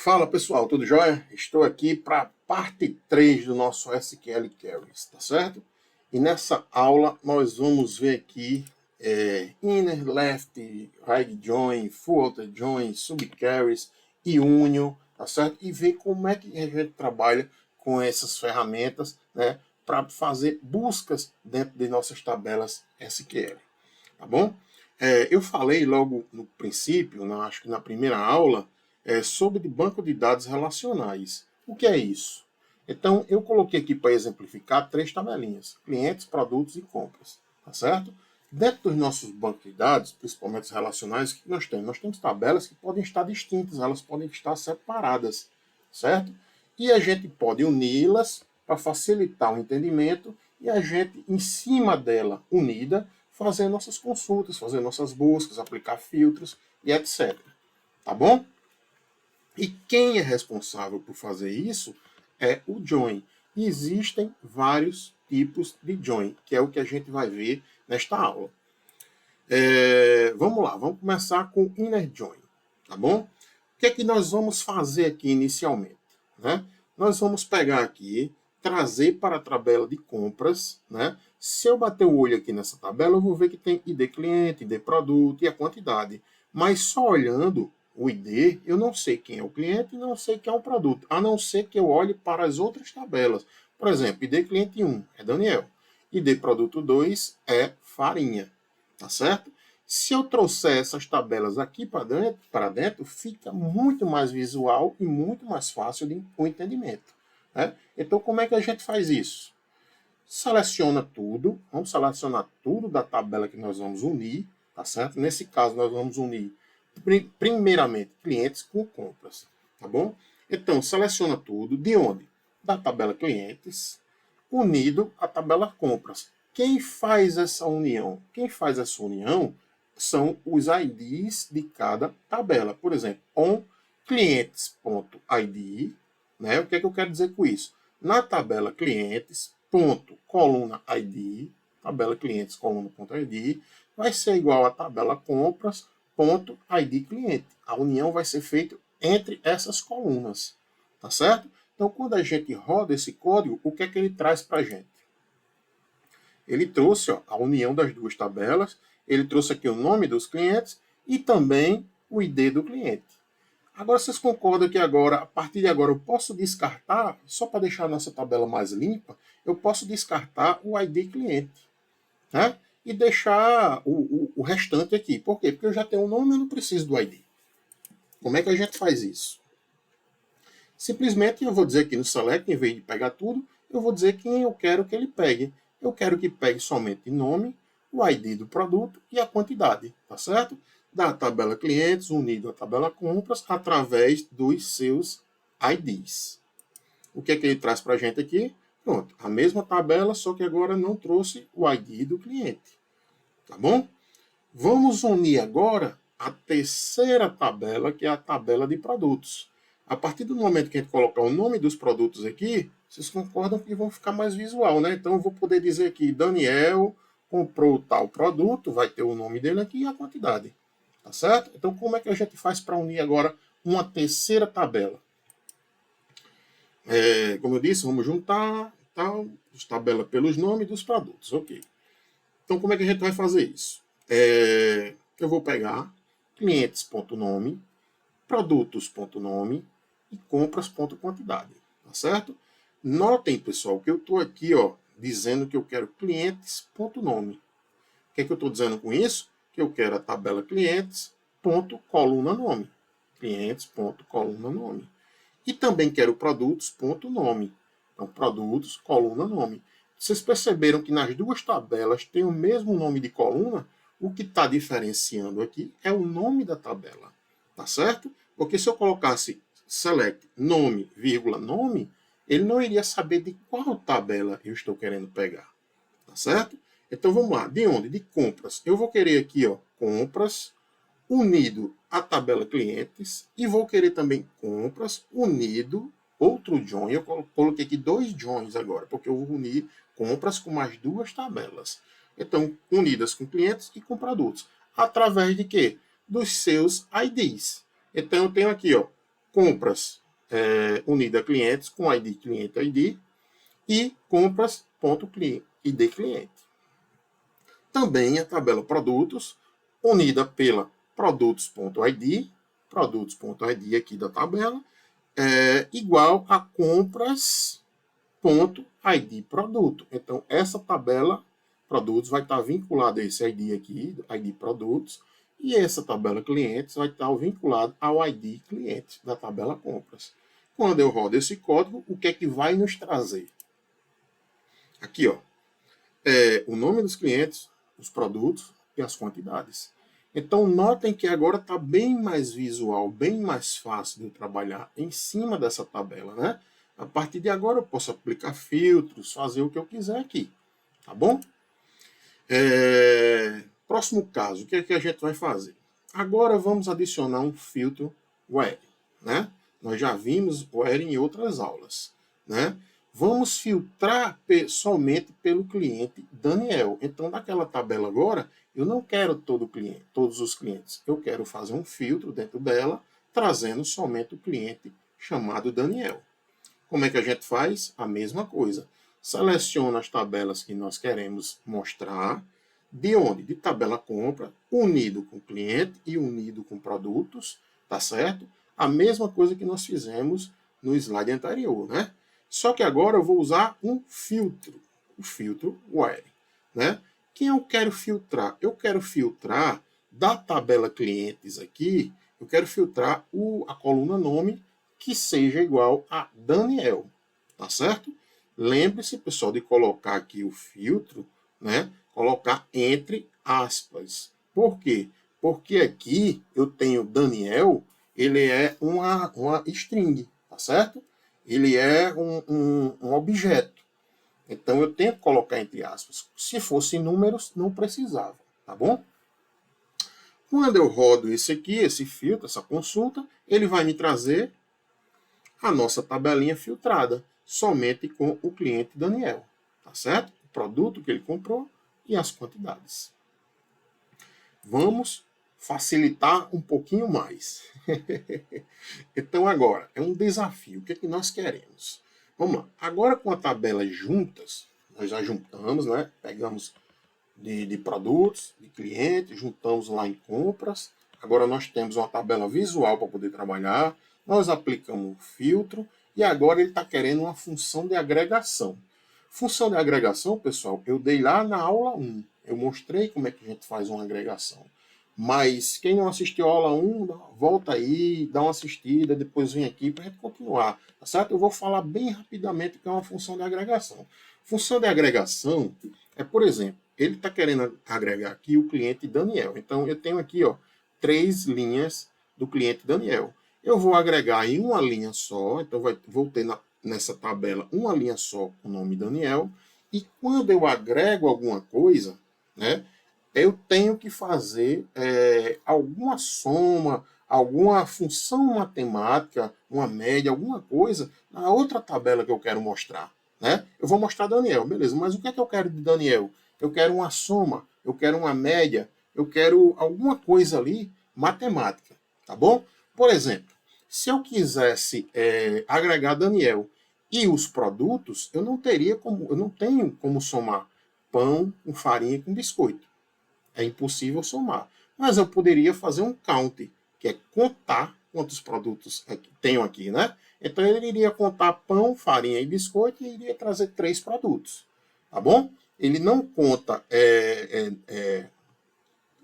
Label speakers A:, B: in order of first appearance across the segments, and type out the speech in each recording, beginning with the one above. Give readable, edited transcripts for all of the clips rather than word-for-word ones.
A: Fala pessoal, tudo jóia? Estou aqui para a parte 3 do nosso SQL Queries, tá certo? E nessa aula nós vamos ver aqui inner, left, right join, full outer join, subqueries e union, tá certo? E ver como é que a gente trabalha com essas ferramentas, né, para fazer buscas dentro de nossas tabelas SQL, tá bom? Eu falei logo no princípio, acho que na primeira aula, sobre banco de dados relacionais. O que é isso? Então, eu coloquei aqui para exemplificar 3 tabelinhas: clientes, produtos e compras. Tá certo? Dentro dos nossos bancos de dados, principalmente os relacionais, o que nós temos? Nós temos tabelas que podem estar distintas, elas podem estar separadas, certo? E a gente pode uni-las para facilitar o entendimento e a gente, em cima dela, unida, fazer nossas consultas, fazer nossas buscas, aplicar filtros e etc. Tá bom? E quem é responsável por fazer isso é o join. E existem vários tipos de join, que é o que a gente vai ver nesta aula. Vamos lá, vamos começar com inner join, tá bom? O que é que nós vamos fazer aqui inicialmente? Né? Nós vamos pegar aqui, trazer para a tabela de compras, né? Se eu bater o olho aqui nessa tabela, eu vou ver que tem ID cliente, ID produto e a quantidade. Mas só olhando o ID, eu não sei quem é o cliente e não sei quem é o produto, a não ser que eu olhe para as outras tabelas. Por exemplo, ID cliente 1 é Daniel, ID produto 2 é Farinha, tá certo? Se eu trouxer essas tabelas aqui para dentro, fica muito mais visual e muito mais fácil de o entendimento. Né? Então, como é que a gente faz isso? Seleciona tudo, vamos selecionar tudo da tabela que nós vamos unir, tá certo? Nesse caso, nós vamos unir primeiramente clientes com compras, tá bom? Então, seleciona tudo, de onde? Da tabela clientes, unido à tabela compras. Quem faz essa união? Quem faz essa união são os IDs de cada tabela. Por exemplo, on clientes.id, né? O que é que eu quero dizer com isso? Na tabela clientes, ponto, coluna ID, tabela clientes, coluna.id, vai ser igual à tabela compras, ponto, ID cliente. A união vai ser feita entre essas colunas, tá certo? Então, quando a gente roda esse código, o que é que ele traz para a gente? Ele trouxe a união das duas tabelas, ele trouxe aqui o nome dos clientes e também o ID do cliente. Agora, vocês concordam que agora, a partir de agora, eu posso descartar, só para deixar a nossa tabela mais limpa, eu posso descartar o ID cliente, né? E deixar o restante aqui. Por quê? Porque eu já tenho o nome e eu não preciso do ID. Como é que a gente faz isso? Simplesmente eu vou dizer aqui no select, em vez de pegar tudo, eu vou dizer quem eu quero que ele pegue. Eu quero que pegue somente nome, o ID do produto e a quantidade, tá certo? Da tabela clientes unido à tabela compras através dos seus IDs. O que é que ele traz para a gente aqui? Pronto, a mesma tabela, só que agora não trouxe o ID do cliente. Tá bom? Vamos unir agora a terceira tabela, que é a tabela de produtos. A partir do momento que a gente colocar o nome dos produtos aqui, vocês concordam que vão ficar mais visual, né? Então eu vou poder dizer aqui, Daniel comprou tal produto, vai ter o nome dele aqui e a quantidade. Tá certo? Então como é que a gente faz para unir agora uma terceira tabela? Como eu disse, vamos juntar as tabelas pelos nomes dos produtos. Ok. Então como é que a gente vai fazer isso? Eu vou pegar clientes.nome, produtos.nome e compras.quantidade, tá certo? Notem, pessoal, que eu estou aqui dizendo que eu quero clientes.nome. O que é que eu estou dizendo com isso? Que eu quero a tabela clientes.coluna nome. Clientes.coluna nome. E também quero produtos.nome. Então, produtos, coluna, nome. Vocês perceberam que nas duas tabelas tem o mesmo nome de coluna? O que está diferenciando aqui é o nome da tabela. Tá certo? Porque se eu colocasse select nome, vírgula, nome, ele não iria saber de qual tabela eu estou querendo pegar. Tá certo? Então vamos lá. De onde? De compras. Eu vou querer aqui, compras, unido à tabela clientes, e vou querer também compras, unido, outro join. Eu coloquei aqui 2 joins agora, porque eu vou unir compras com mais 2 tabelas. Então, unidas com clientes e com produtos. Através de quê? Dos seus IDs. Então, eu tenho aqui, compras unida clientes com ID cliente ID e compras.id cliente. Também a tabela produtos, unida pela produtos.id aqui da tabela, igual a compras.id produto. Então, essa tabela produtos vai estar vinculada a esse ID aqui, ID produtos, e essa tabela clientes vai estar vinculada ao ID cliente da tabela compras. Quando eu rodo esse código, o que é que vai nos trazer? Aqui, ó, o nome dos clientes, os produtos e as quantidades. Então, notem que agora está bem mais visual, bem mais fácil de trabalhar em cima dessa tabela, né? A partir de agora eu posso aplicar filtros, fazer o que eu quiser aqui, tá bom? Próximo caso, o que é que a gente vai fazer? Agora vamos adicionar um filtro where, né? Nós já vimos where em outras aulas, né? Vamos filtrar somente pelo cliente Daniel. Então, daquela tabela agora, eu não quero todos os clientes. Eu quero fazer um filtro dentro dela, trazendo somente o cliente chamado Daniel. Como é que a gente faz? A mesma coisa. Seleciona as tabelas que nós queremos mostrar. De onde? De tabela compra, unido com cliente e unido com produtos, tá certo? A mesma coisa que nós fizemos no slide anterior, né? Só que agora eu vou usar um filtro, o filtro where, né? Quem eu quero filtrar? Eu quero filtrar da tabela clientes aqui, eu quero filtrar a coluna nome que seja igual a Daniel, tá certo? Lembre-se, pessoal, de colocar aqui o filtro, né? Colocar entre aspas. Por quê? Porque aqui eu tenho Daniel, ele é uma string, tá certo? Ele é um objeto. Então eu tenho que colocar entre aspas. Se fosse números, não precisava, tá bom? Quando eu rodo esse aqui, esse filtro, essa consulta, ele vai me trazer a nossa tabelinha filtrada, somente com o cliente Daniel, tá certo? O produto que ele comprou e as quantidades. Vamos facilitar um pouquinho mais. Então agora, é um desafio. O que é que nós queremos? Vamos lá. Agora com a tabela juntas, nós já juntamos, né? Pegamos de produtos, de clientes, juntamos lá em compras. Agora nós temos uma tabela visual para poder trabalhar. Nós aplicamos o filtro e agora ele está querendo uma função de agregação. Função de agregação, pessoal, eu dei lá na aula 1. Eu mostrei como é que a gente faz uma agregação. Mas quem não assistiu a aula 1, volta aí, dá uma assistida, depois vem aqui para a gente continuar. Tá certo? Eu vou falar bem rapidamente o que é uma função de agregação. Função de agregação é, por exemplo, ele está querendo agregar aqui o cliente Daniel. Então, eu tenho aqui 3 linhas do cliente Daniel. Eu vou agregar em uma linha só, então vou ter nessa tabela uma linha só com o nome Daniel. E quando eu agrego alguma coisa, né, eu tenho que fazer alguma soma, alguma função matemática, uma média, alguma coisa, na outra tabela que eu quero mostrar. Né? Eu vou mostrar Daniel, beleza, mas o que é que eu quero de Daniel? Eu quero uma soma, eu quero uma média, eu quero alguma coisa ali matemática, tá bom? Por exemplo, se eu quisesse agregar Daniel e os produtos, eu não tenho como somar pão com farinha e com biscoito. É impossível somar. Mas eu poderia fazer um count, que é contar quantos produtos tenho aqui, né? Então ele iria contar pão, farinha e biscoito e iria trazer 3 produtos, tá bom? Ele não conta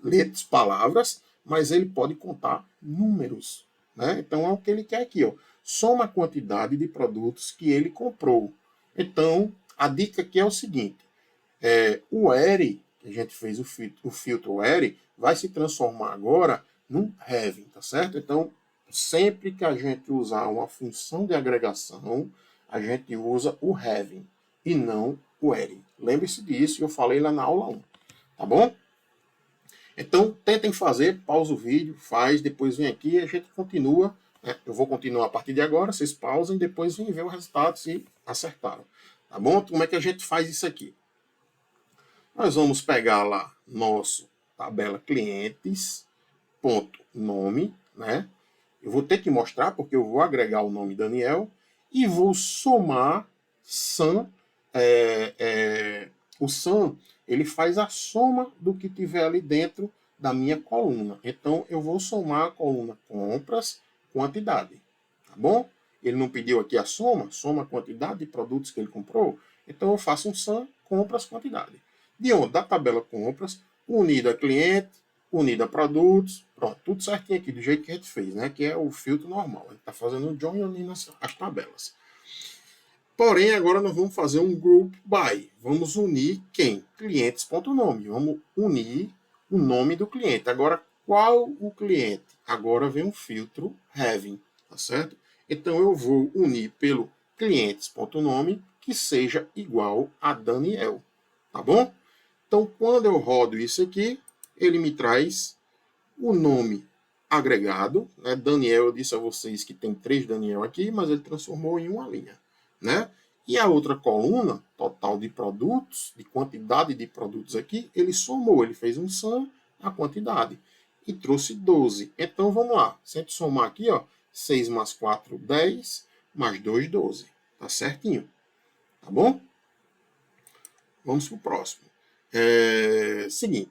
A: letras, palavras, mas ele pode contar números, né? Então é o que ele quer aqui, ó. Soma a quantidade de produtos que ele comprou. Então a dica aqui é o seguinte: o ERI, que a gente fez o filtro ERI, vai se transformar agora num having, tá certo? Então, sempre que a gente usar uma função de agregação, a gente usa o having e não o ERI. Lembre-se disso, eu falei lá na aula 1, tá bom? Então, tentem fazer, pausa o vídeo, faz, depois vem aqui e a gente continua. Né? Eu vou continuar a partir de agora, vocês pausam e depois vem ver o resultado se acertaram. Tá bom? Como é que a gente faz isso aqui? Nós vamos pegar lá nosso tabela clientes, ponto nome, né? Eu vou ter que mostrar porque eu vou agregar o nome Daniel e vou somar sum. O sum, ele faz a soma do que tiver ali dentro da minha coluna. Então, eu vou somar a coluna compras, quantidade. Tá bom? Ele não pediu aqui a soma a quantidade de produtos que ele comprou. Então, eu faço um sum, compras, quantidade. De onde? Da tabela compras, unida a cliente, unida a produtos. Pronto, tudo certinho aqui, do jeito que a gente fez, né? Que é o filtro normal. A gente está fazendo o join unindo as tabelas. Porém, agora nós vamos fazer um group by. Vamos unir quem? Clientes.nome. Vamos unir o nome do cliente. Agora, qual o cliente? Agora vem um filtro having, tá certo? Então, eu vou unir pelo clientes.nome que seja igual a Daniel, tá bom? Então, quando eu rodo isso aqui, ele me traz o nome agregado, né? Daniel, eu disse a vocês que tem 3 Daniel aqui, mas ele transformou em uma linha, né? E a outra coluna, total de produtos, de quantidade de produtos aqui, ele somou, ele fez um sum a quantidade e trouxe 12. Então vamos lá, se a gente somar aqui, ó, 6 mais 4, 10, mais 2, 12. Tá certinho, tá bom? Vamos para o próximo. Seguinte,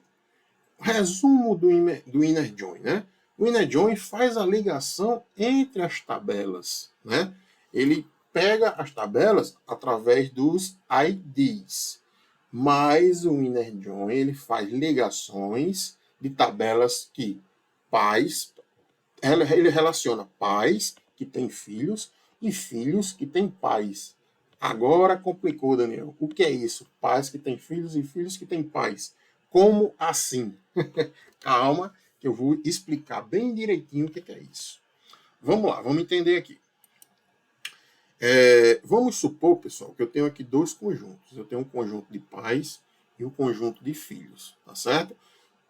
A: resumo do inner join, né? O inner join faz a ligação entre as tabelas, né? Ele pega as tabelas através dos IDs, mas o inner join ele faz ligações de tabelas que pais, ele relaciona pais que têm filhos e filhos que têm pais. Agora complicou, Daniel. O que é isso? Pais que têm filhos e filhos que têm pais. Como assim? Calma, que eu vou explicar bem direitinho o que é isso. Vamos lá, vamos entender aqui. Vamos supor, pessoal, que eu tenho aqui 2 conjuntos. Eu tenho um conjunto de pais e um conjunto de filhos, tá certo?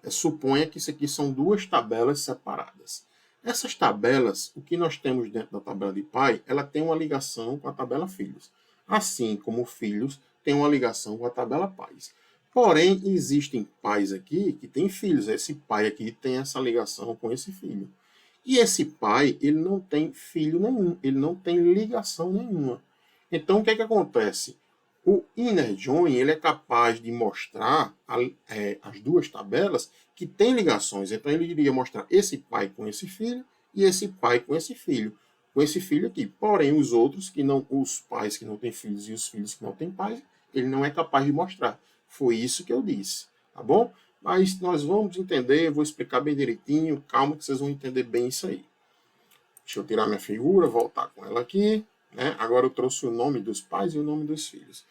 A: Suponha que isso aqui são 2 tabelas separadas. Essas tabelas, o que nós temos dentro da tabela de pai, ela tem uma ligação com a tabela filhos. Assim como filhos têm uma ligação com a tabela pais. Porém, existem pais aqui que têm filhos. Esse pai aqui tem essa ligação com esse filho. E esse pai, ele não tem filho nenhum, ele não tem ligação nenhuma. Então, o que é que acontece? O inner join ele é capaz de mostrar as 2 tabelas que têm ligações. Então, ele iria mostrar esse pai com esse filho e esse pai com esse filho aqui. Porém, os outros, os pais que não têm filhos e os filhos que não têm pais, ele não é capaz de mostrar. Foi isso que eu disse, tá bom? Mas nós vamos entender, vou explicar bem direitinho, calma que vocês vão entender bem isso aí. Deixa eu tirar minha figura, voltar com ela aqui. Né? Agora eu trouxe o nome dos pais e o nome dos filhos.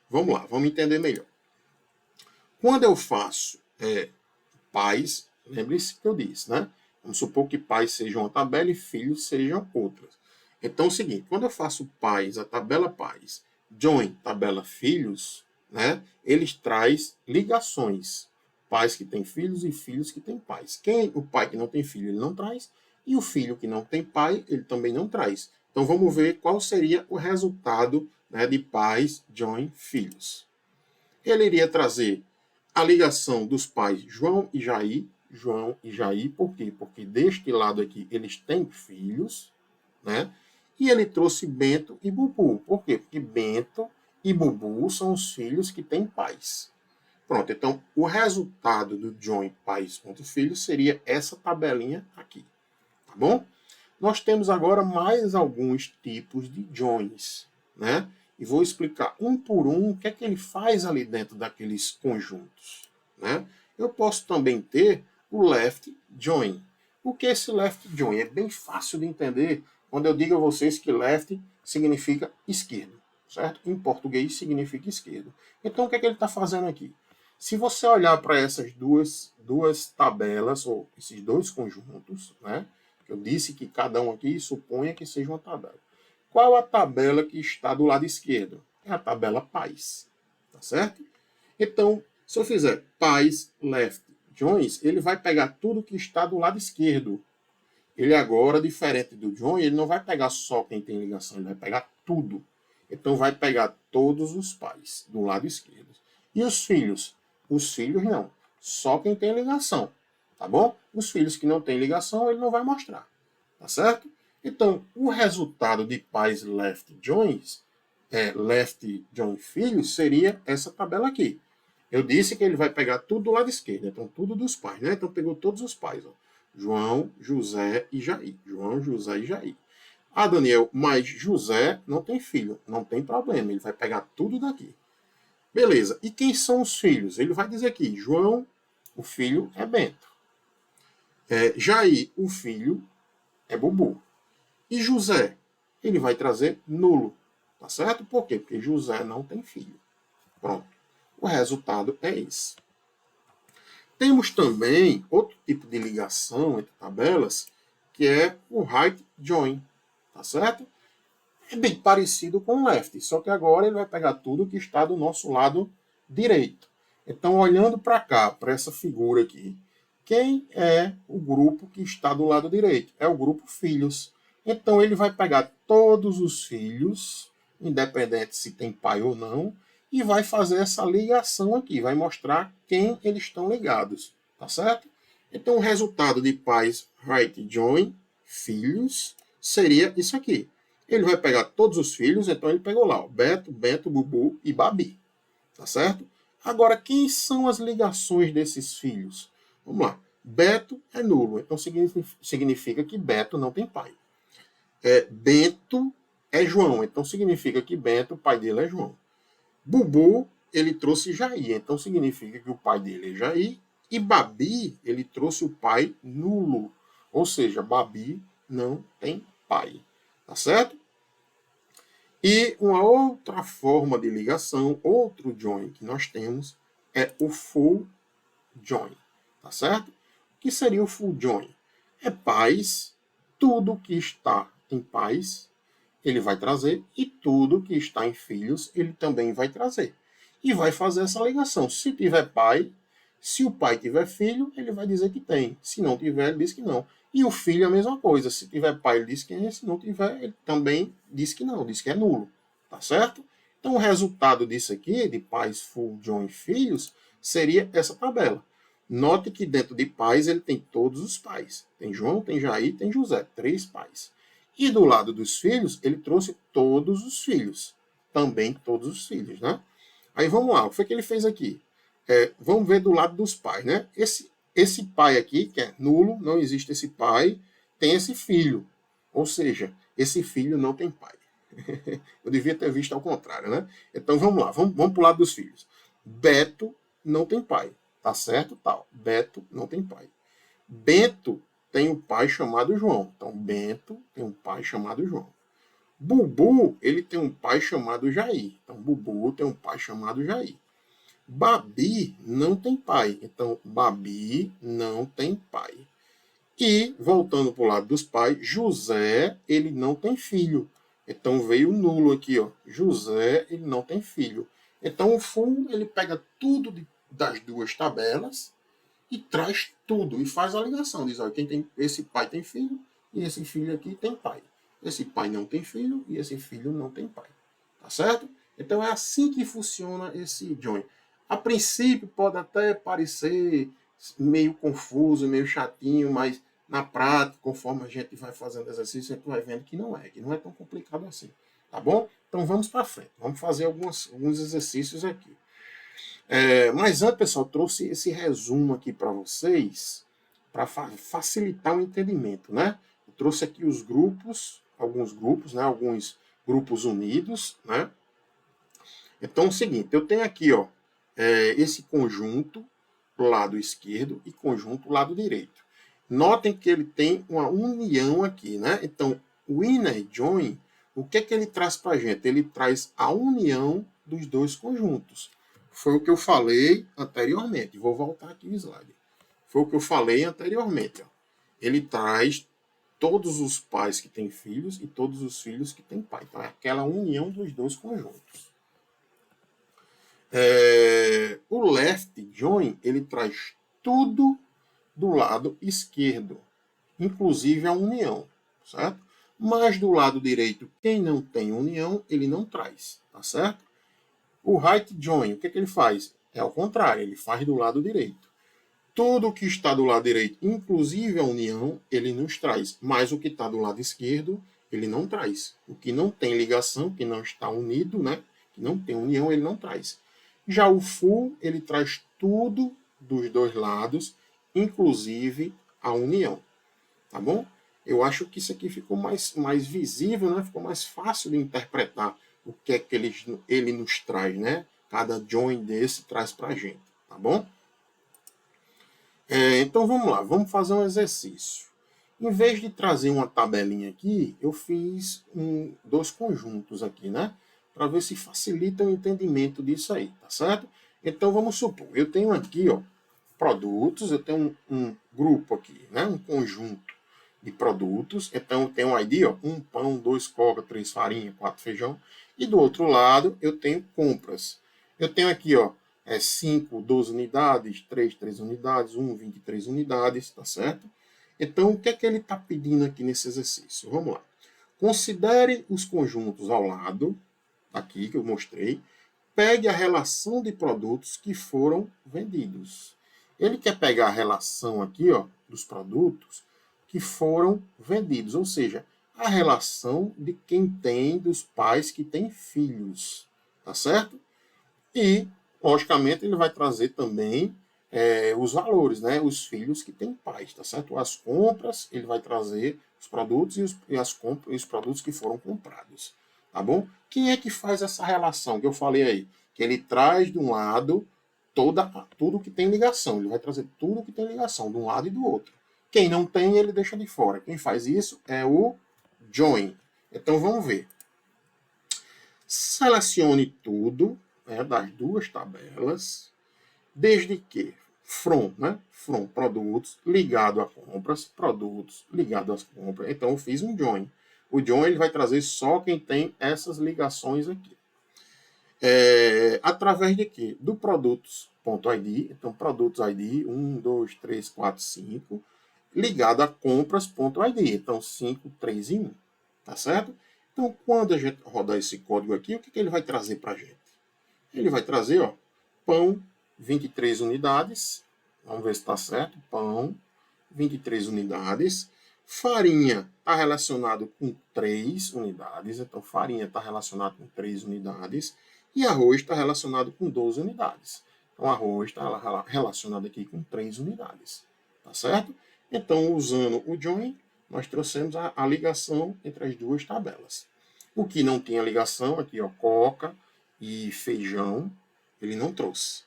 A: Vamos lá, vamos entender melhor. Quando eu faço pais, lembre-se que eu disse, né? Vamos supor que pais sejam uma tabela e filhos sejam outras. Então é o seguinte, quando eu faço pais, a tabela pais, join, tabela filhos, né? Eles traz ligações. Pais que têm filhos e filhos que têm pais. O pai que não tem filho, ele não traz. E o filho que não tem pai, ele também não traz. Então vamos ver qual seria o resultado, né, de pais, join, filhos. Ele iria trazer a ligação dos pais João e Jair, por quê? Porque deste lado aqui eles têm filhos, né? E ele trouxe Bento e Bubu. Por quê? Porque Bento e Bubu são os filhos que têm pais. Pronto, então o resultado do join pais.filhos seria essa tabelinha aqui, tá bom? Nós temos agora mais alguns tipos de joins, né? E vou explicar um por um o que é que ele faz ali dentro daqueles conjuntos, né? Eu posso também ter o left join. O que é esse left join? É bem fácil de entender quando eu digo a vocês que left significa esquerdo, certo? Em português significa esquerdo. Então o que é que ele está fazendo aqui? Se você olhar para essas duas tabelas, ou esses 2 conjuntos, né? Eu disse que cada um aqui suponha que seja uma tabela. Qual a tabela que está do lado esquerdo? É a tabela pais, tá certo? Então, se eu fizer pais, left, joins, ele vai pegar tudo que está do lado esquerdo. Ele agora, diferente do join, ele não vai pegar só quem tem ligação, ele vai pegar tudo. Então, vai pegar todos os pais do lado esquerdo. E os filhos? Os filhos não, só quem tem ligação, tá bom? Os filhos que não têm ligação, ele não vai mostrar. tá certo? Então, o resultado de pais left joins, left join filhos, seria essa tabela aqui. Eu disse que ele vai pegar tudo do lado esquerdo, então tudo dos pais, né? Então pegou todos os pais, ó. João, José e Jair. João, José e Jair. Ah, Daniel, mas José não tem filho. Não tem problema, ele vai pegar tudo daqui. Beleza, e quem são os filhos? Ele vai dizer aqui, João, o filho é Bento. Jair, o filho é Bubu. E José, ele vai trazer nulo. Tá certo? Por quê? Porque José não tem filho. Pronto. O resultado é esse. Temos também outro tipo de ligação entre tabelas, que é o right join. Tá certo? É bem parecido com o left, só que agora ele vai pegar tudo que está do nosso lado direito. Então, olhando para cá, para essa figura aqui, quem é o grupo que está do lado direito? É o grupo filhos. Então, ele vai pegar todos os filhos, independente se tem pai ou não, e vai fazer essa ligação aqui, vai mostrar quem eles estão ligados, tá certo? Então, o resultado de pais right join, filhos, seria isso aqui. Ele vai pegar todos os filhos, então ele pegou lá, ó, Beto, Bento, Bubu e Babi, tá certo? Agora, quem são as ligações desses filhos? Vamos lá. Beto é nulo, então significa que Beto não tem pai. Bento é João, então significa que Bento, o pai dele é João. Bubu, ele trouxe Jair, então significa que o pai dele é Jair. E Babi, ele trouxe o pai nulo, ou seja, Babi não tem pai, tá certo? E uma outra forma de ligação, outro join que nós temos, é o full join, tá certo? O que seria o full join? É pais, tudo que está em pais, ele vai trazer, e tudo que está em filhos, ele também vai trazer. E vai fazer essa ligação. Se tiver pai, se o pai tiver filho, ele vai dizer que tem. Se não tiver, ele diz que não. E o filho é a mesma coisa. Se tiver pai, ele diz que é. Se não tiver, ele também diz que não, diz que é nulo. Tá certo? Então, o resultado disso aqui, de pais, full join filhos, seria essa tabela. Note que dentro de pais ele tem todos os pais. Tem João, tem Jair, tem José. 3 pais. E do lado dos filhos, ele trouxe todos os filhos. Também todos os filhos, né? Aí vamos lá, o que foi que ele fez aqui? Vamos ver do lado dos pais, né? Esse pai aqui, que é nulo, não existe esse pai, tem esse filho. Ou seja, esse filho não tem pai. Eu devia ter visto ao contrário, né? Então vamos lá, vamos para o lado dos filhos. Beto não tem pai, tá certo? Tal. Beto não tem pai. Bento tem um pai chamado João. Então Bento tem um pai chamado João. Bubu, ele tem um pai chamado Jair. Então Bubu tem um pai chamado Jair. Babi não tem pai. Então Babi não tem pai. E, voltando para o lado dos pais, José, ele não tem filho. Então veio nulo aqui, ó. José, ele não tem filho. Então o full, ele pega tudo das duas tabelas e traz tudo e faz a ligação. Diz, ó, esse pai tem filho e esse filho aqui tem pai. Esse pai não tem filho e esse filho não tem pai. Tá certo? Então é assim que funciona esse join. A princípio pode até parecer meio confuso, meio chatinho, mas na prática, conforme a gente vai fazendo exercício, a gente vai vendo que não é tão complicado assim. Tá bom? Então vamos para frente. Vamos fazer alguns exercícios aqui. Mas antes, pessoal, trouxe esse resumo aqui para vocês, para facilitar o entendimento, né? Eu trouxe aqui os grupos, alguns grupos, né? Alguns grupos unidos, né? Então é o seguinte, eu tenho aqui, ó, esse conjunto lado esquerdo e conjunto lado direito. Notem que ele tem uma união aqui, né? Então, o inner join, o que é que ele traz para a gente? Ele traz a união dos dois conjuntos. Foi o que eu falei anteriormente. Vou voltar aqui o slide. Foi o que eu falei anteriormente. Ó. Ele traz todos os pais que têm filhos e todos os filhos que têm pai. Então, é aquela união dos dois conjuntos. O left join, ele traz tudo do lado esquerdo, inclusive a união, certo? Mas do lado direito, quem não tem união, ele não traz, tá certo? O right join, o que ele faz? É ao contrário, ele faz do lado direito. Tudo que está do lado direito, inclusive a união, ele nos traz. Mas o que está do lado esquerdo, ele não traz. O que não tem ligação, que não está unido, né? Que não tem união, ele não traz. Já o full, ele traz tudo dos dois lados, inclusive a união. Tá bom? Eu acho que isso aqui ficou mais visível, né? Ficou mais fácil de interpretar o que é que ele nos traz, né? Cada join desse traz para a gente, tá bom? Então vamos lá, vamos fazer um exercício. Em vez de trazer uma tabelinha aqui, eu fiz dois conjuntos aqui, né? Para ver se facilita o entendimento disso aí, tá certo? Então vamos supor, eu tenho aqui, ó, produtos, eu tenho um grupo aqui, né? Um conjunto de produtos. Então eu tenho um ID, ó, 1 pão, 2 coca, 3 farinha, 4 feijão. E do outro lado eu tenho compras. Eu tenho aqui, ó, 5, 12 unidades, 3 unidades, 1, 23 unidades, tá certo? Então, o que é que ele está pedindo aqui nesse exercício? Vamos lá. Considere os conjuntos ao lado, aqui que eu mostrei. Pegue a relação de produtos que foram vendidos. Ele quer pegar a relação aqui, ó, dos produtos que foram vendidos, ou seja, a relação de quem tem, dos pais que têm filhos, tá certo? E, logicamente, ele vai trazer também os valores, né? Os filhos que têm pais, tá certo? As compras, ele vai trazer os produtos e os produtos que foram comprados, tá bom? Quem é que faz essa relação que eu falei aí? Que ele traz de um lado tudo que tem ligação. Ele vai trazer tudo que tem ligação de um lado e do outro. Quem não tem, ele deixa de fora. Quem faz isso é o join. Então vamos ver. Selecione tudo, né, das duas tabelas, desde que from, né? From produtos ligado a compras, produtos ligado às compras. Então eu fiz um join. O join ele vai trazer só quem tem essas ligações aqui. Através de quê? Do produtos.id. Então produtos ID 1, 2, 3, 4, 5 ligado a compras.id. Então 5, 3 e 1. Tá certo? Então quando a gente rodar esse código aqui, o que ele vai trazer para a gente? Ele vai trazer, ó, pão, 23 unidades. Vamos ver se está certo. Pão, 23 unidades. Farinha está relacionado com 3 unidades. Então, farinha está relacionado com 3 unidades. E arroz está relacionado com 12 unidades. Então, arroz está relacionado aqui com 3 unidades. Tá certo? Então, usando o join, nós trouxemos a ligação entre as duas tabelas. O que não tinha ligação, aqui, ó, coca e feijão, ele não trouxe.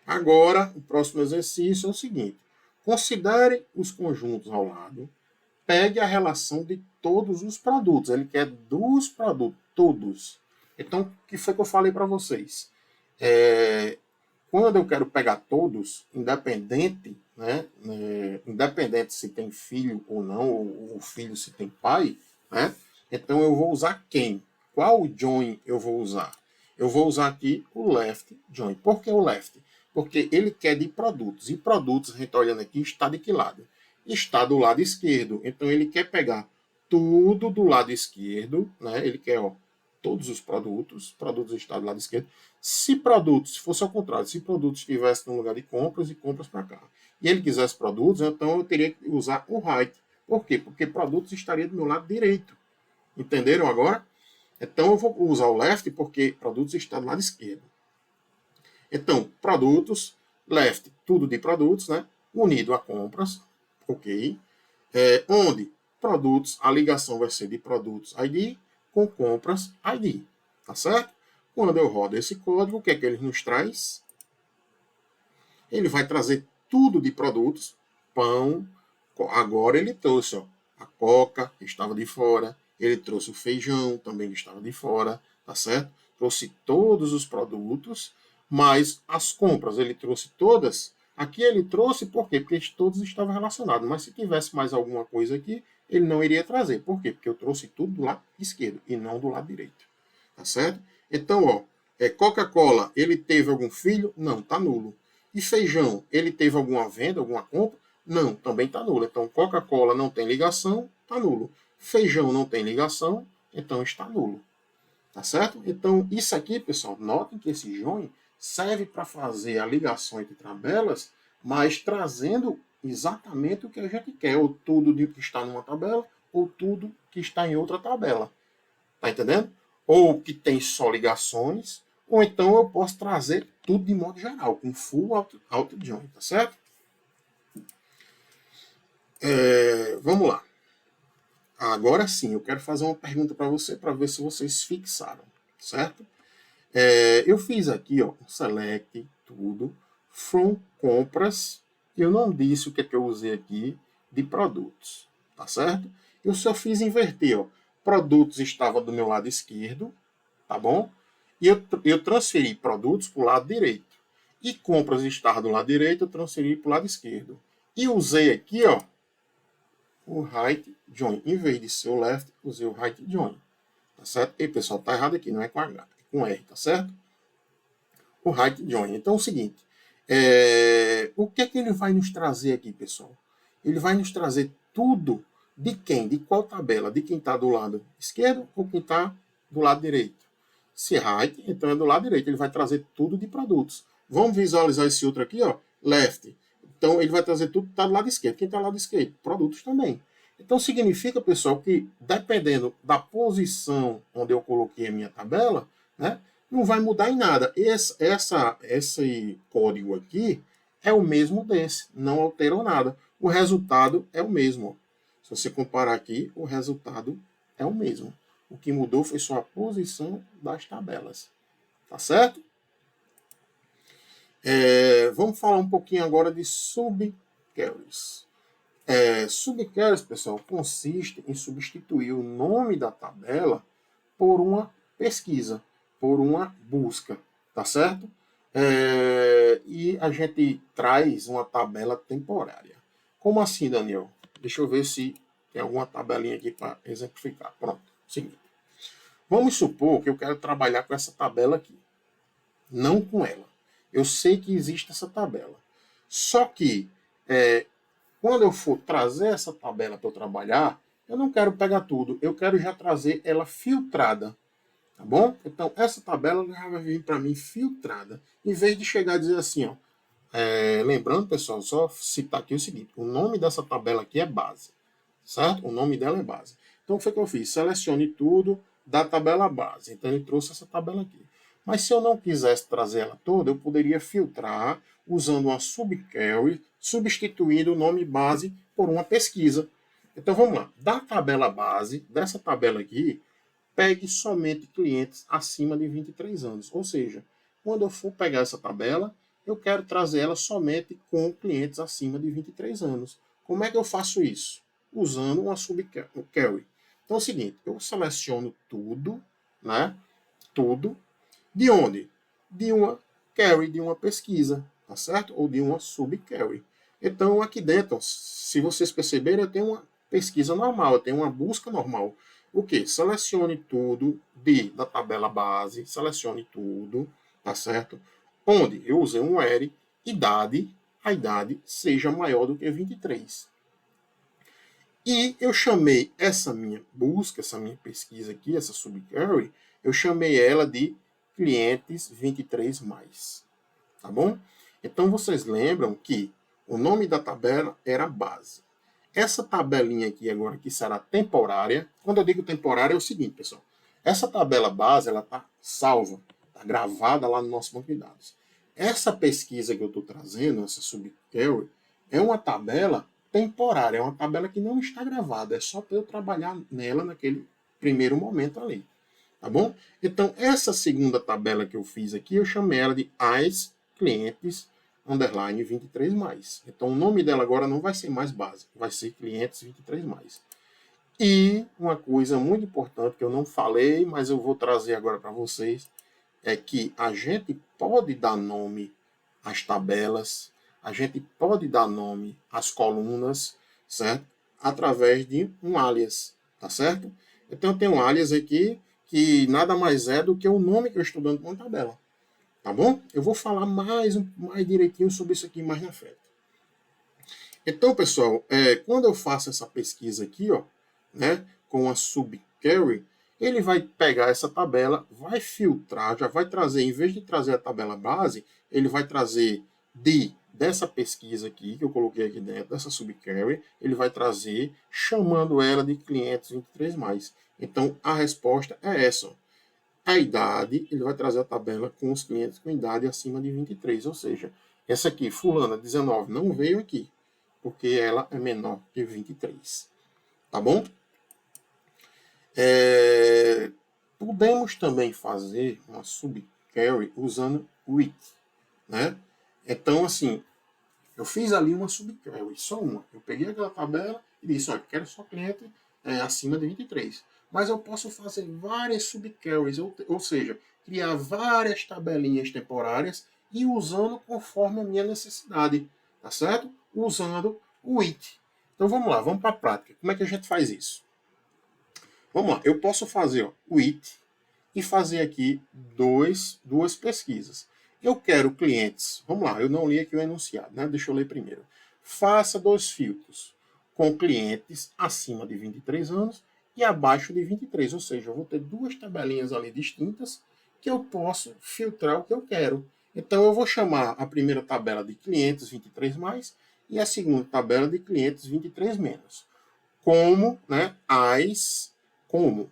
A: Agora, o próximo exercício é o seguinte. Considere os conjuntos ao lado. Pegue a relação de todos os produtos. Ele quer dos produtos, todos. Então, o que foi que eu falei para vocês? Quando eu quero pegar todos, independente, né, independente se tem filho ou não, ou o filho se tem pai, né, então eu vou usar quem? Qual join eu vou usar? Eu vou usar aqui o left join. Por que o left? Porque ele quer de produtos. E produtos, a gente está olhando aqui, está de que lado? Está do lado esquerdo. Então ele quer pegar tudo do lado esquerdo, né? Ele quer, ó, todos os produtos estão do lado esquerdo. Se fosse ao contrário, se produtos estivesse no lugar de compras e compras para cá, e ele quisesse produtos, então eu teria que usar o right. Por quê? Porque produtos estaria do meu lado direito. Entenderam agora? Então eu vou usar o left porque produtos está do lado esquerdo. Então, produtos, left, tudo de produtos, né? Unido a compras, ok. Onde produtos, a ligação vai ser de produtos ID com compras ID, tá certo? Quando eu rodo esse código, o que é que ele nos traz? Ele vai trazer tudo de produtos, pão, agora ele trouxe, ó, a coca, que estava de fora, ele trouxe o feijão, também que estava de fora, tá certo? Trouxe todos os produtos, mas as compras ele trouxe todas. Aqui ele trouxe por quê? Porque todos estavam relacionados, mas se tivesse mais alguma coisa aqui, ele não iria trazer. Por quê? Porque eu trouxe tudo do lado esquerdo e não do lado direito. Tá certo? Então, ó, Coca-Cola, ele teve algum filho? Não, tá nulo. E feijão, ele teve alguma venda, alguma compra? Não, também está nulo. Então, Coca-Cola não tem ligação, está nulo. Feijão não tem ligação, então está nulo. Tá certo? Então, isso aqui, pessoal, notem que esse join serve para fazer a ligação entre tabelas, mas trazendo exatamente o que a gente quer, ou tudo de que está numa tabela, ou tudo que está em outra tabela. Tá entendendo? Ou que tem só ligações, ou então eu posso trazer tudo de modo geral, com full auto join, tá certo? Vamos lá. Agora sim, eu quero fazer uma pergunta para você, para ver se vocês fixaram, certo? Eu fiz aqui, ó, um select, tudo, from compras, eu não disse o que é que eu usei aqui, de produtos, tá certo? Eu só fiz inverter, ó, produtos estava do meu lado esquerdo, tá bom? E eu transferi produtos para o lado direito. E compras estava do lado direito, eu transferi para o lado esquerdo. E usei aqui, ó, o right join. Em vez de ser o left, usei o right join. Tá certo? E pessoal, tá errado aqui, não é com H, é com R, tá certo? O right join. Então é o seguinte, o que é que ele vai nos trazer aqui, pessoal? Ele vai nos trazer tudo de quem? De qual tabela? De quem está do lado esquerdo ou quem está do lado direito? Se right, então é do lado direito. Ele vai trazer tudo de produtos. Vamos visualizar esse outro aqui, ó, left. Então ele vai trazer tudo que está do lado esquerdo. Quem está do lado esquerdo? Produtos também. Então significa, pessoal, que dependendo da posição onde eu coloquei a minha tabela, né, não vai mudar em nada. Esse código aqui é o mesmo desse, não alterou nada. O resultado é o mesmo. Se você comparar aqui, o resultado é o mesmo. O que mudou foi só a posição das tabelas. Tá certo? Vamos falar um pouquinho agora de subqueries. Subqueries, pessoal, consiste em substituir o nome da tabela por uma pesquisa, por uma busca, tá certo? E a gente traz uma tabela temporária. Como assim, Daniel? Deixa eu ver se tem alguma tabelinha aqui para exemplificar. Pronto, seguinte. Vamos supor que eu quero trabalhar com essa tabela aqui, não com ela. Eu sei que existe essa tabela. Só que, quando eu for trazer essa tabela para eu trabalhar, eu não quero pegar tudo, eu quero já trazer ela filtrada. Tá bom? Então, essa tabela já vai vir para mim filtrada. Em vez de chegar e dizer assim, ó, lembrando, pessoal, só citar aqui o seguinte, o nome dessa tabela aqui é base, certo? O nome dela é base. Então, foi o que eu fiz, selecione tudo da tabela base. Então, ele trouxe essa tabela aqui. Mas se eu não quisesse trazer ela toda, eu poderia filtrar usando uma subquery, substituindo o nome base por uma pesquisa. Então, vamos lá. Da tabela base, dessa tabela aqui, pegue somente clientes acima de 23 anos. Ou seja, quando eu for pegar essa tabela, eu quero trazer ela somente com clientes acima de 23 anos. Como é que eu faço isso? Usando uma subquery. Então é o seguinte, eu seleciono tudo, né? Tudo. De onde? De uma query, de uma pesquisa, tá certo? Ou de uma subquery. Então aqui dentro, se vocês perceberem, eu tenho uma pesquisa normal, eu tenho uma busca normal. O que? Selecione tudo da tabela base, selecione tudo, tá certo? Onde eu usei um where, idade, a idade seja maior do que 23. E eu chamei essa minha busca, essa minha pesquisa aqui, essa subquery, eu chamei ela de clientes 23 mais. Tá bom? Então vocês lembram que o nome da tabela era base. Essa tabelinha aqui agora, que será temporária, quando eu digo temporária é o seguinte, pessoal. Essa tabela base, ela está salva, está gravada lá no nosso banco de dados. Essa pesquisa que eu estou trazendo, essa subquery, é uma tabela temporária, é uma tabela que não está gravada, é só para eu trabalhar nela naquele primeiro momento ali. Tá bom? Então, essa segunda tabela que eu fiz aqui, eu chamei ela de AS Clientes underline 23 mais. Então, o nome dela agora não vai ser mais base, vai ser clientes 23 mais. E uma coisa muito importante que eu não falei, mas eu vou trazer agora para vocês, é que a gente pode dar nome às tabelas, a gente pode dar nome às colunas, certo? Através de um alias, tá certo? Então, eu tenho um alias aqui que nada mais é do que o nome que eu estou dando para uma tabela. Tá bom? Eu vou falar mais direitinho sobre isso aqui mais na frente. Então, pessoal, quando eu faço essa pesquisa aqui, ó, né, com a subquery, Ele vai pegar essa tabela, vai filtrar, já vai trazer, em vez de trazer a tabela base, ele vai trazer dessa pesquisa aqui, que eu coloquei aqui dentro, dessa subquery, ele vai trazer, chamando ela de 523+. Então, a resposta é essa. A idade, ele vai trazer a tabela com os clientes com idade acima de 23, ou seja, essa aqui, fulana 19, não veio aqui, porque ela é menor que 23. Tá bom? Podemos também fazer uma subquery usando with, né? Então, assim, eu fiz ali uma subquery, só uma. Eu peguei aquela tabela e disse, olha, quero só cliente acima de 23. Mas eu posso fazer várias subqueries, ou seja, criar várias tabelinhas temporárias e usando conforme a minha necessidade, tá certo? Usando o it. Então vamos lá, vamos para a prática. Como é que a gente faz isso? Vamos lá, eu posso fazer o it e fazer aqui duas pesquisas. Eu quero clientes, vamos lá, eu não li aqui o enunciado, né? Deixa eu ler primeiro. Faça 2 filtros com clientes acima de 23 anos e abaixo de 23, ou seja, eu vou ter 2 tabelinhas ali distintas que eu posso filtrar o que eu quero. Então eu vou chamar a primeira tabela de clientes 23+, e a segunda tabela de clientes 23-. Como, né, como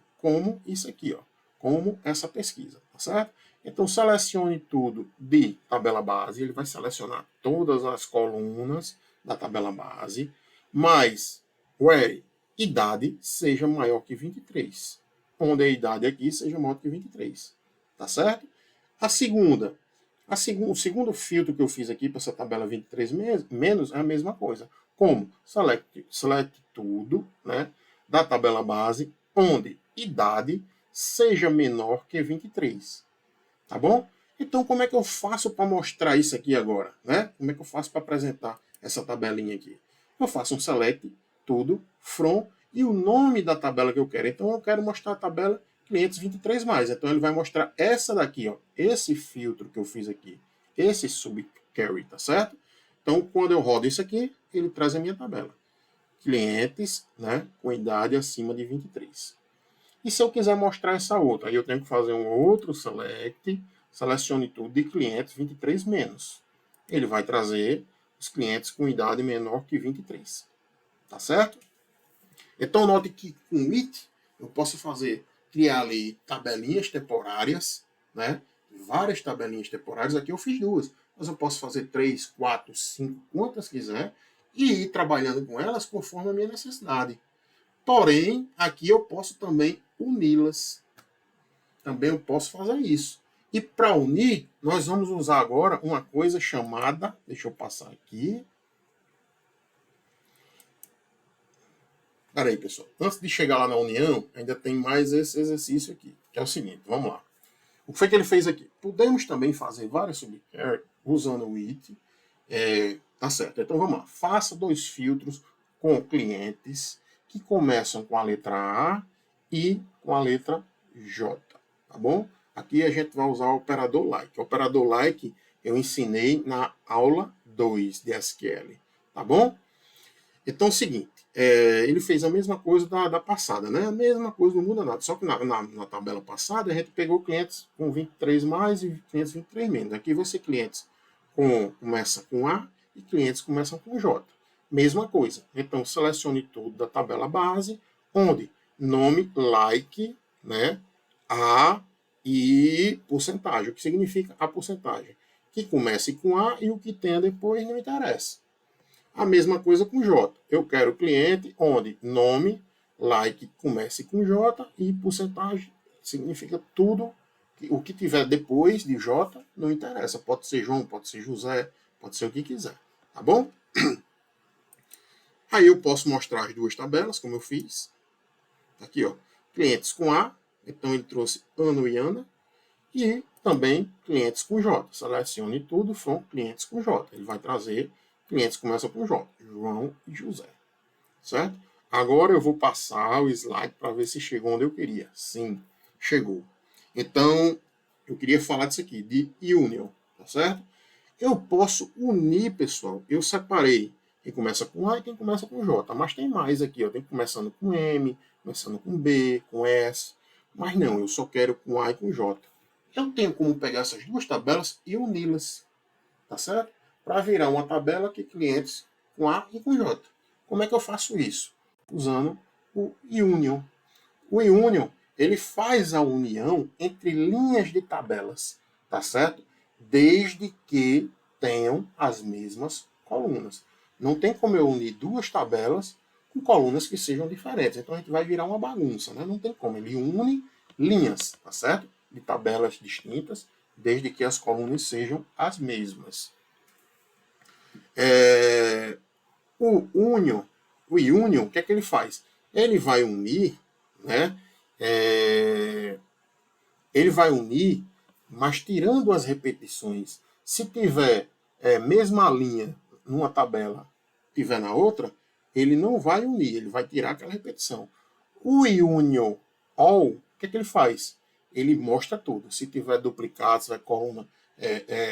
A: isso aqui, ó, como essa pesquisa, tá certo? Então, selecione tudo de tabela base, ele vai selecionar todas as colunas da tabela base, mas where idade seja maior que 23, onde a idade aqui seja maior que 23, tá certo? O segundo filtro que eu fiz aqui para essa tabela 23 menos é a mesma coisa. Como? Select tudo, né, da tabela base, onde idade seja menor que 23. Tá bom? Então, como é que eu faço para mostrar isso aqui agora? Né? Como é que eu faço para apresentar essa tabelinha aqui? Eu faço um select, tudo, from, e o nome da tabela que eu quero. Então, eu quero mostrar a tabela clientes 23+. Então, ele vai mostrar essa daqui, ó, esse filtro que eu fiz aqui, esse subquery, tá certo? Então, quando eu rodo isso aqui, ele traz a minha tabela. Clientes, né, com idade acima de 23. E se eu quiser mostrar essa outra, aí eu tenho que fazer um outro select, selecione tudo de clientes 23-. Ele vai trazer os clientes com idade menor que 23. Tá certo? Então, note que com it, eu posso criar ali tabelinhas temporárias, né? Várias tabelinhas temporárias. Aqui eu fiz 2, mas eu posso fazer 3, 4, 5, quantas quiser, e ir trabalhando com elas conforme a minha necessidade. Porém, aqui eu posso também uni-las. Também eu posso fazer isso. E para unir, nós vamos usar agora uma coisa chamada, deixa eu passar aqui. Peraí, pessoal. Antes de chegar lá na união, ainda tem mais esse exercício aqui, que é o seguinte, vamos lá. O que foi que ele fez aqui? Podemos também fazer várias subquery usando o it. Tá certo. Então vamos lá. Faça 2 filtros com clientes que começam com a letra A e com a letra J. Tá bom? Aqui a gente vai usar o operador like. O operador like eu ensinei na aula 2 de SQL. Tá bom? Então é o seguinte. Ele fez a mesma coisa da passada, né? A mesma coisa, não muda nada. Só que na tabela passada a gente pegou clientes com 23+ e clientes 23-. Aqui vai ser clientes começa com A e clientes começam com J. Mesma coisa. Então, selecione tudo da tabela base, onde nome, like, né, A e porcentagem. O que significa a porcentagem? Que comece com A e o que tenha depois não interessa. A mesma coisa com J. Eu quero cliente onde nome, like comece com J e porcentagem significa tudo. O que tiver depois de J não interessa. Pode ser João, pode ser José, pode ser o que quiser. Tá bom? Aí eu posso mostrar as 2 tabelas, como eu fiz. Aqui, ó. Clientes com A. Então ele trouxe ano e Ana. E também clientes com J. Selecione tudo, from clientes com J. Ele vai trazer clientes que começam com J. João e José. Certo? Agora eu vou passar o slide para ver se chegou onde eu queria. Sim, chegou. Então, eu queria falar disso aqui, de union, tá certo? Eu posso unir, pessoal. Eu separei quem começa com A e quem começa com J. Mas tem mais aqui, ó. Tem começando com M, começando com B, com S. Mas não, eu só quero com A e com J. Eu tenho como pegar essas duas tabelas e uni-las, tá certo? Para virar uma tabela que clientes com A e com J. Como é que eu faço isso? Usando o Union. O Union, ele faz a união entre linhas de tabelas, tá certo? Desde que tenham as mesmas colunas. Não tem como eu unir duas tabelas com colunas que sejam diferentes. Então a gente vai virar uma bagunça, né? Não tem como. Ele une linhas, tá certo? De tabelas distintas, desde que as colunas sejam as mesmas. O Union, o que é que ele faz? Ele vai unir, né? Ele vai unir, mas tirando as repetições. Se tiver mesma linha numa tabela, tiver na outra, ele não vai unir, ele vai tirar aquela repetição. O Union All, o que é que ele faz? Ele mostra tudo. Se tiver duplicados, se tiver coluna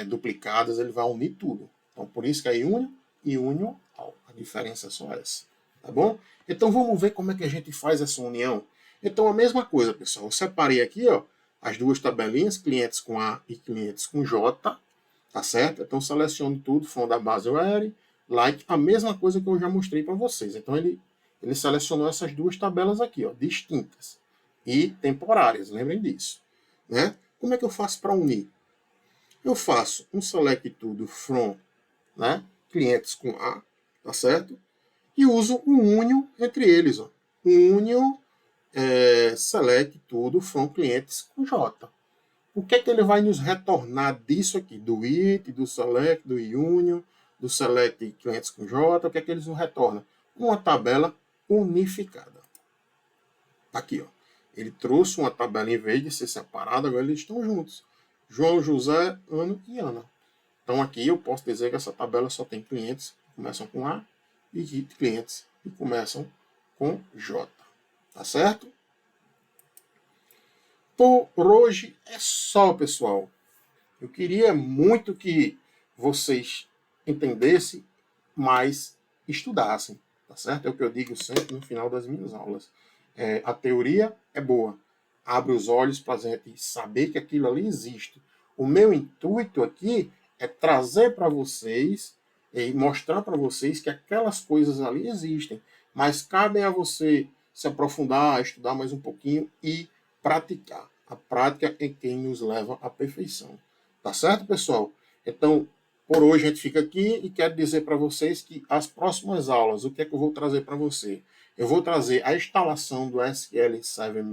A: duplicadas, ele vai unir tudo. Então, por isso que é Union e Union All. A diferença é só essa. Tá bom? Então, vamos ver como é que a gente faz essa união. Então, a mesma coisa, pessoal. Eu separei aqui, ó, as duas tabelinhas, clientes com A e clientes com J, tá certo? Então, seleciono tudo, from da base where, like, a mesma coisa que eu já mostrei para vocês. Então, ele selecionou essas duas tabelas aqui, ó, distintas e temporárias, lembrem disso. Né? Como é que eu faço para unir? Eu faço um select tudo from, né, clientes com A, tá certo? E uso um union entre eles. Ó. Union select tudo from clientes com J. O que é que ele vai nos retornar disso aqui? Do it, do select, do union, do select clientes com J, o que é que eles nos retornam? Uma tabela unificada. Aqui, ó. Ele trouxe uma tabela, em vez de ser separada, agora eles estão juntos. João, José, Ano e Ana. Então aqui eu posso dizer que essa tabela só tem clientes que começam com A e clientes que começam com J. Tá certo? Por hoje é só, pessoal. Eu queria muito que vocês entendessem, mas estudassem, tá certo? É o que eu digo sempre no final das minhas aulas. A teoria é boa. Abre os olhos para a gente saber que aquilo ali existe. O meu intuito aqui é trazer para vocês e mostrar para vocês que aquelas coisas ali existem, mas cabe a você se aprofundar, estudar mais um pouquinho e praticar. A prática é quem nos leva à perfeição. Tá certo, pessoal? Então, por hoje a gente fica aqui e quero dizer para vocês que as próximas aulas, o que é que eu vou trazer para você? Eu vou trazer a instalação do SQL Server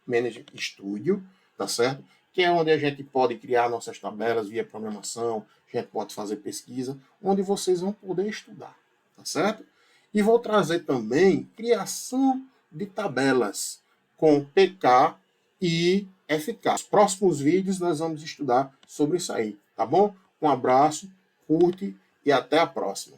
A: Manager Studio, tá certo? Que é onde a gente pode criar nossas tabelas via programação, a gente pode fazer pesquisa, onde vocês vão poder estudar, tá certo? E vou trazer também criação de tabelas com PK e FK. Nos próximos vídeos nós vamos estudar sobre isso aí, tá bom? Um abraço, curte e até a próxima.